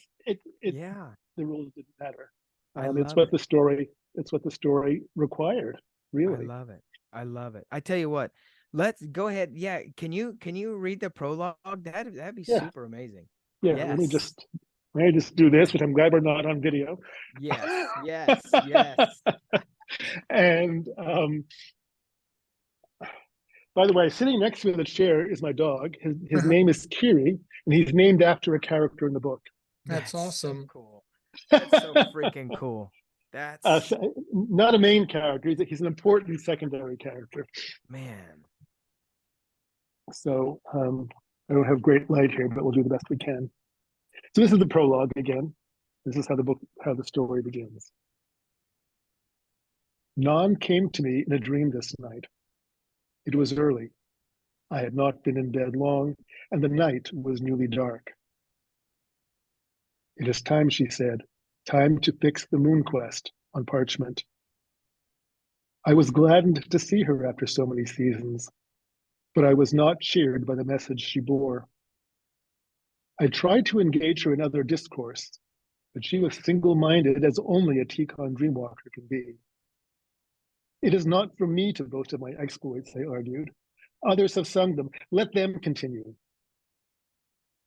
Yeah. the rules didn't matter. I It's love what it. the story required, I really. love it. I love it. I tell you what, let's go ahead. Yeah. Can you read the prologue? That'd be Yeah, super amazing. yeah. Yes. Let me just do this, which I'm glad we're not on video. Yes. Yes. Yes. And by the way, sitting next to me in the chair is my dog. His name is Kiri, and he's named after a character in the book. That's That's so awesome. cool. That's so freaking cool. That's Not a main character. He's an important secondary character. man. So I don't have great light here, but we'll do the best we can. So this is the prologue again. This is how the story begins. Non came to me in a dream this night. It was early. I had not been in bed long, and the night was newly dark. It is time, she said, time to fix the moon quest on parchment. I was gladdened to see her after so many seasons, but I was not cheered by the message she bore. I tried to engage her in other discourse, but she was single-minded as only a Tikon dreamwalker can be. It is not for me to boast of my exploits, they argued. Others have sung them. Let them continue.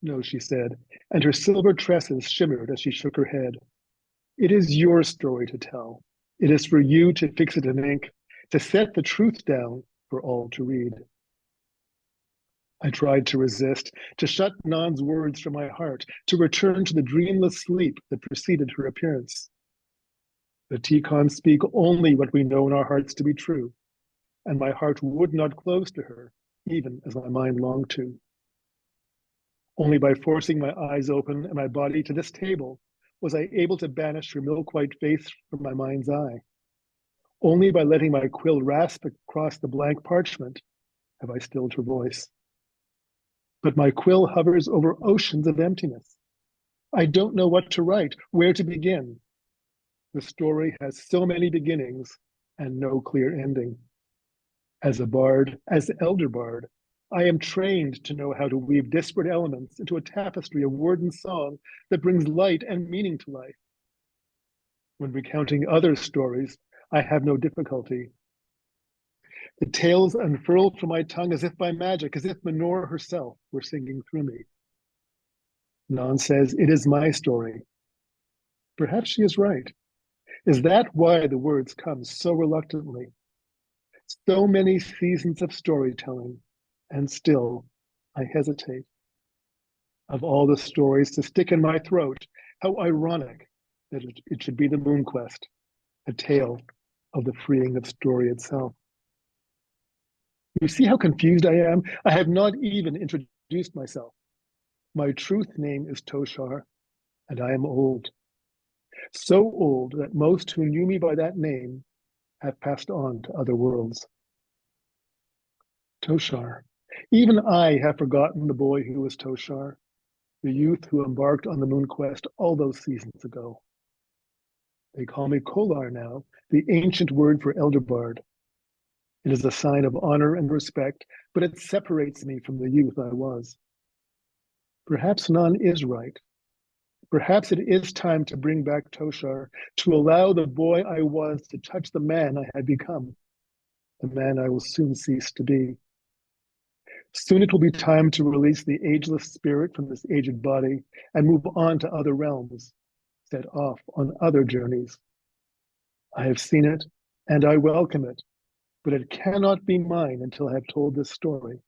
No, she said, and her silver tresses shimmered as she shook her head. It is your story to tell. It is for you to fix it in ink, to set the truth down for all to read. I tried to resist, to shut Nan's words from my heart, to return to the dreamless sleep that preceded her appearance. The Tikon speak only what we know in our hearts to be true, and my heart would not close to her, even as my mind longed to. Only by forcing my eyes open and my body to this table was I able to banish her milk-white face from my mind's eye. Only by letting my quill rasp across the blank parchment have I stilled her voice. But my quill hovers over oceans of emptiness. I don't know what to write, where to begin. The story has so many beginnings and no clear ending. As a bard, as elder bard, I am trained to know how to weave disparate elements into a tapestry of word and song that brings light and meaning to life. When recounting other stories, I have no difficulty. The tales unfurled from my tongue as if by magic, as if Menor herself were singing through me. Nan says, it is my story. Perhaps she is right. Is that why the words come so reluctantly? So many seasons of storytelling, and still I hesitate. Of all the stories to stick in my throat, how ironic that it should be the Moon Quest, a tale of the freeing of story itself. You see how confused I am? I have not even introduced myself. My truth name is Toshar, and I am old. So old that most who knew me by that name have passed on to other worlds. Toshar. Even I have forgotten the boy who was Toshar, the youth who embarked on the Moon Quest all those seasons ago. They call me Kolar now, the ancient word for elder bard. It is a sign of honor and respect, but it separates me from the youth I was. Perhaps Nan is right. Perhaps it is time to bring back Toshar, to allow the boy I was to touch the man I had become, the man I will soon cease to be. Soon it will be time to release the ageless spirit from this aged body and move on to other realms, set off on other journeys. I have seen it, and I welcome it, but it cannot be mine until I have told this story.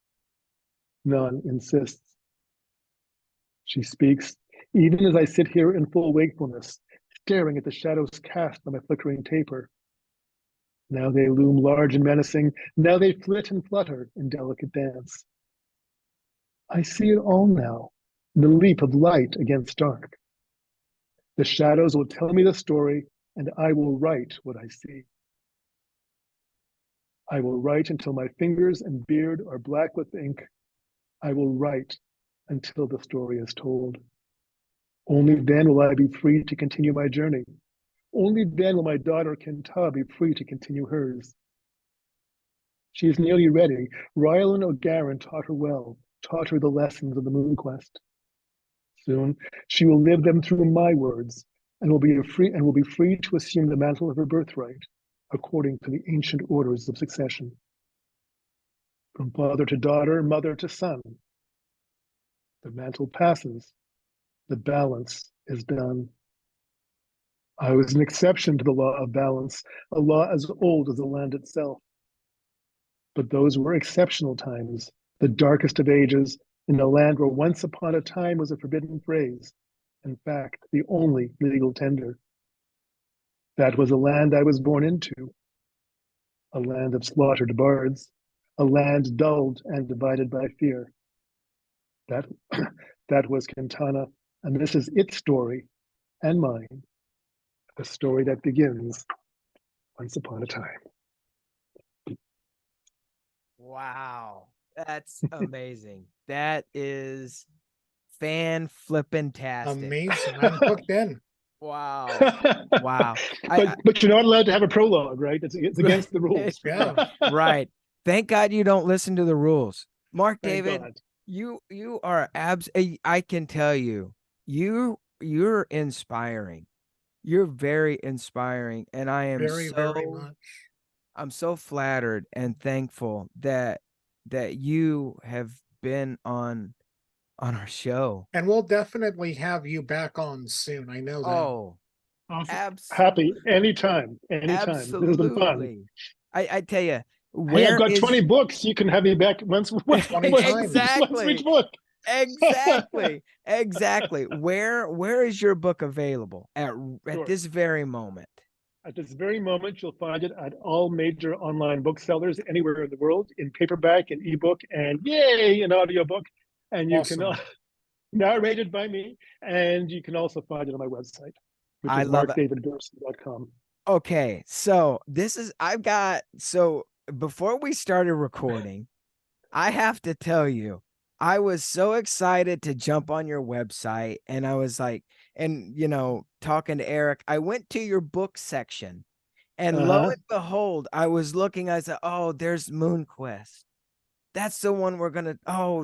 None insists. She speaks, even as I sit here in full wakefulness, staring at the shadows cast on my flickering taper. Now they loom large and menacing, now they flit and flutter in delicate dance. I see it all now, the leap of light against dark. The shadows will tell me the story, and I will write what I see. I will write until my fingers and beard are black with ink. I will write until the story is told. Only then will I be free to continue my journey. Only then will my daughter Kinta be free to continue hers. She is nearly ready. Rylan O'Garan taught her well, taught her the lessons of the Moon Quest. Soon she will live them through my words, and will be free to assume the mantle of her birthright, according to the ancient orders of succession. From father to daughter, mother to son, the mantle passes, the balance is done. I was an exception to the law of balance, a law as old as the land itself. But those were exceptional times, the darkest of ages, in a land where once upon a time was a forbidden phrase, in fact, the only legal tender. That was a land I was born into, a land of slaughtered bards, a land dulled and divided by fear. That, that was Quintana, and this is its story and mine, a story that begins once upon a time. Wow. That's amazing. That is fan-flippin-tastic. Amazing. I'm hooked in. Wow. Wow. But you're not allowed to have a prologue, right? It's against the rules. Yeah. Right. Thank God you don't listen to the rules. Mark Thank David, God. you are I can tell you're inspiring. You're very inspiring, and I am Very, very much. I'm so flattered and thankful that you have been on our show. And we'll definitely have you back on soon. I know that. Oh, Happy anytime. This has been fun. absolutely. I tell you, Hey, I've got is 20 books. You can have me back once 20 times. once for each book. Exactly. Where is your book available at Sure. this very moment? At this very moment, you'll find it at all major online booksellers anywhere in the world, in paperback and ebook, and yay, an audiobook. And you Awesome. can narrated by me, and you can also find it on my website, which I is love it. markdavidgerson.com. Okay, so before we started recording, I have to tell you, I was so excited to jump on your website, and I was like, and talking to Eric, I went to your book section, and lo and behold, I was looking, I said, oh, there's Moon Quest. That's the one we're gonna,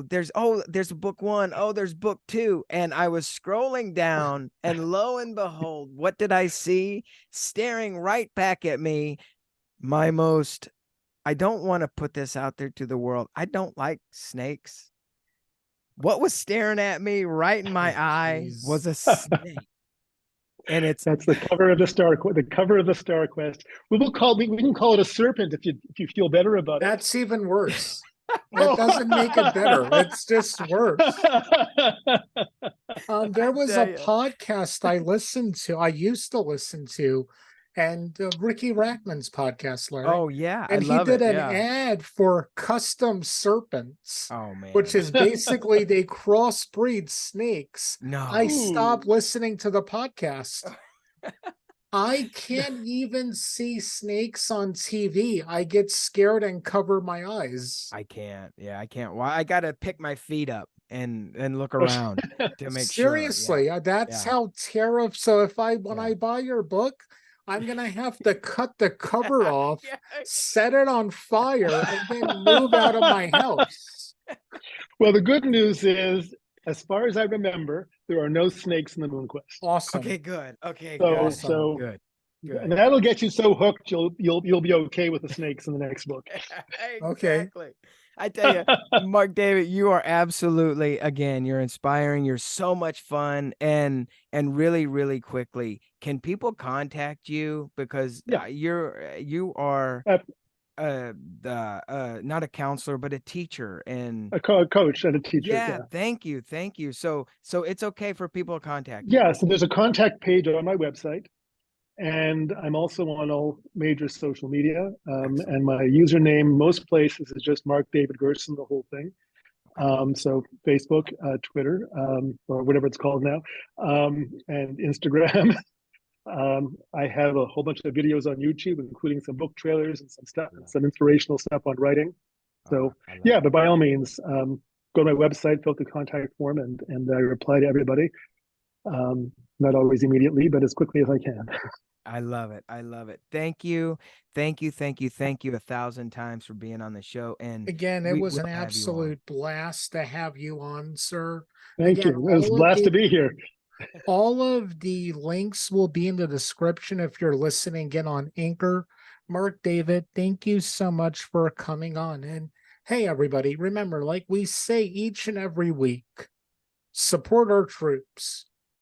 there's book 1, there's book 2. And I was scrolling down, and lo and behold, what did I see? Staring right back at me, I don't want to put this out there to the world. I don't like snakes. What was staring at me right in my eye was a snake. And that's the cover of the Star Quest. We can call it a serpent if you feel better about it. That's even worse. That doesn't make it better. It's just worse. There was a podcast I used to listen to, and Ricky Rackman's podcast, Larry. Oh yeah, and he did an ad for custom serpents. Oh man, which is basically they crossbreed snakes. No, I stopped listening to the podcast. I can't even see snakes on TV. I get scared and cover my eyes. I can't. Yeah, I can't. Well, I gotta pick my feet up and look around to make Seriously, sure. that's how terrible. So when I buy your book, I'm gonna have to cut the cover off, set it on fire, and then move out of my house. Well, the good news is as far as I remember, there are no snakes in the Moon Quest. Awesome. Okay, good. Okay, So, good. Awesome. Good. and Good. that'll get you so hooked you'll be okay with the snakes in the next book. Exactly. I tell you, Mark David, you are absolutely, again, you're inspiring. You're so much fun, and really, really quickly, can people contact you because Yeah. you are Uh, not a counselor but a teacher, and a coach and a teacher. yeah, Yeah. thank you, so it's okay for people to contact you. Yeah. So there's a contact page on my website. And I'm also on all major social media. Excellent. And my username, most places, is just Mark David Gerson, the whole thing. So Facebook, Twitter, or whatever it's called now, and Instagram. I have a whole bunch of videos on YouTube, including some book trailers and some stuff, some inspirational stuff on writing. So I love yeah, it. but by all means, go to my website, fill out the contact form, and I reply to everybody. Not always immediately, but as quickly as I can. I love it. I love it. Thank you. Thank you. Thank you. Thank you 1,000 times for being on the show. And Again, it we was will an have you on. absolute blast to have you on, sir. Thank Again, you. It was a blast to be here. all of the links will be in the description if you're listening in on Anchor. Mark David, thank you so much for coming on. And hey, everybody, remember, like we say each and every week, support our troops.